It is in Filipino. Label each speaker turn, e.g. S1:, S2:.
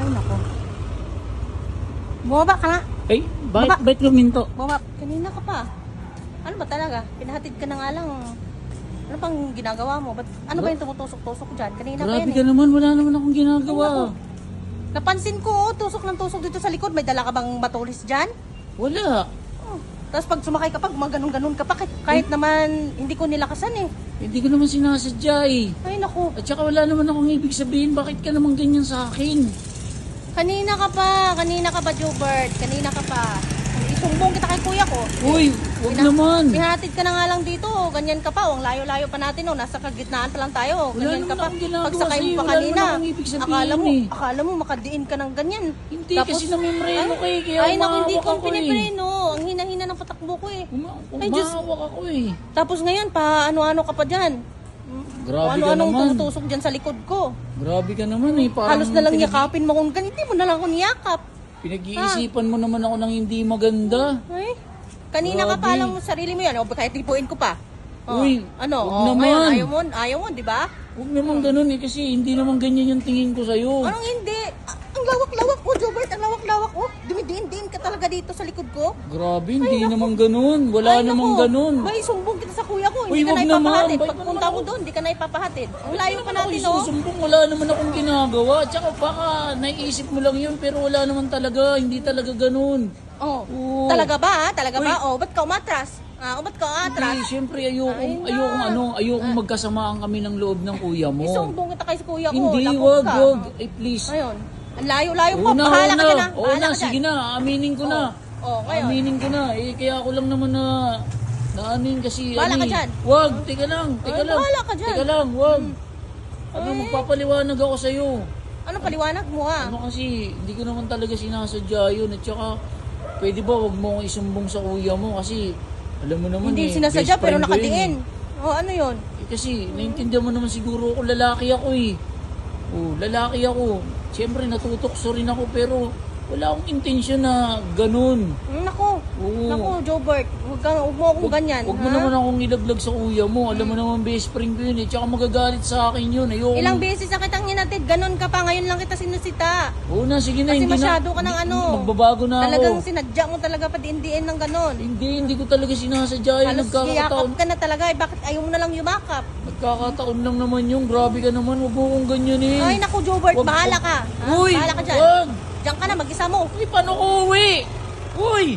S1: Ay, nako. Bumaba ka na.
S2: Ay, bakit luminto?
S1: Bumaba. Kanina ka pa. Ano ba talaga? Pinahatid ka na nga lang. Ano pang ginagawa mo? Ano ba yung tumutusok-tusok dyan? Kanina pa
S2: Grabe
S1: yan
S2: ka naman, wala naman akong ginagawa.
S1: Napansin ko, tusok ng tusok dito sa likod. May dala ka bang matulis dyan?
S2: Wala.
S1: Tapos pag sumakay ka pa, gumaganong-ganon ka pa. Kahit naman hindi ko nilakasan eh.
S2: Hindi ko naman sinasadya eh.
S1: Ay naku.
S2: At saka wala naman akong ibig sabihin, bakit ka naman ganyan sa akin?
S1: Kanina ka pa, Jobert. Kanina ka pa. Isumbong kita kay kuya ko.
S2: Uy, wag naman.
S1: Pihatid ka na nga lang dito. Ganyan ka pa. Ang layo-layo pa natin. Nasa kagitnaan pa lang tayo. Ganyan ka pa. Pagsakay mo pa kanina. Akala mo makadiin ka ng ganyan.
S2: Hindi, tapos, kasi namimreno ka eh. Kaya
S1: ay, naku, hindi ko
S2: ako
S1: pinipreno. Ang hina-hina ng patakbo ko eh.
S2: Umahawak ako eh.
S1: Tapos ngayon, pa ano-ano ka pa dyan.
S2: Grabe ka
S1: ano-anong
S2: naman.
S1: tumutusok dyan sa likod ko.
S2: Grabe ka naman eh. Parang
S1: halos na lang yakapin mo kung ganito. Hindi mo na lang ako niyakap.
S2: Pinag-iisipan mo naman ako ng hindi maganda.
S1: Ay, kanina ka pa alam mo sarili mo yan. O, kahit tipuin ko pa.
S2: Uy,
S1: ano?
S2: Huwag naman.
S1: Ngayon, ayaw mo, di ba?
S2: Huwag naman ganun eh. Kasi hindi naman ganyan yung tingin ko sa'yo.
S1: Anong hindi? Ang lawak-lawak ko, Jobert. Ang lawak-lawak ko. Dumidiin-diin ka talaga dito sa likod ko.
S2: Grabe, hindi naman ganun. Wala namang ganun.
S1: May sumbong kita sa kuya ko.
S2: Uy,
S1: Hindi ka na
S2: wag naman.
S1: ipapahatid. Pagpunta ko doon, hindi ka na ipapahatid. Ang layo pa natin,
S2: oh. Susumbong, wala naman akong ginagawa. Tsaka baka naiisip mo lang yun, pero wala naman talaga. Hindi talaga ganun.
S1: Oh,
S2: Oo.
S1: talaga ba? Talaga ba? Oh, ba't ka umatras? Ba't ka umatras?
S2: Hindi, syempre ayokong magkasamaan kami ng loob ng kuya mo.
S1: Isumbong kita kay kuya ko.
S2: Hindi,
S1: Takot ka.
S2: wag. Ay, please.
S1: Ayun. Ang layo-layo pa. Bahala ka dyan, ha?
S2: Oo na, sige na. Aminin ko na.
S1: Ngayon.
S2: Aminin ko na. Eh, kaya ako lang naman na anin kasi.
S1: Bahala ka dyan.
S2: Wag, teka lang.
S1: Bahala ka dyan.
S2: Teka lang, wag. Magpapaliwanag ako sa'yo.
S1: Ano paliwanag mo, ha?
S2: Ano kasi, hindi ko naman talaga sinasadya yun. At saka, pwede ba wag mo akong isumbong sa kuya mo? Kasi, alam mo naman
S1: hindi sinasadya pero nakadiin. Ano yun?
S2: Kasi, naintindihan mo naman siguro ako, lalaki ako eh. Lalaki ako. Siyempre, natutokso rin ako pero wala akong intensyon na ganun.
S1: Naku, Jobert, huwag mo akong ganyan.
S2: Huwag mo naman akong ilaglag sa kuya mo. Alam mo naman, best friend ko yun eh. Tsaka magagalit sa akin yun.
S1: Ilang beses na kitang hinatid, ganun ka pa. Ngayon lang kita sinusita.
S2: Oo na, sige na.
S1: Kasi masyado ka ng
S2: magbabago na ako.
S1: Talagang sinadya mo talaga padiin-diin ng ganun.
S2: Hindi ko talaga sinasadya yun.
S1: Halos yakap ka na talaga. Bakit ayaw mo na lang yumakap?
S2: Nagkakataon lang naman yung. Grabe ka naman. Huwag mo kong ganyan eh.
S1: Ay naku, Jobert, bahala ka.
S2: Uy,
S1: bahala ka dyan.
S2: Wag.
S1: Diyan ka na, mag-isa mo.
S2: Uy, paano ko uwi? Uy!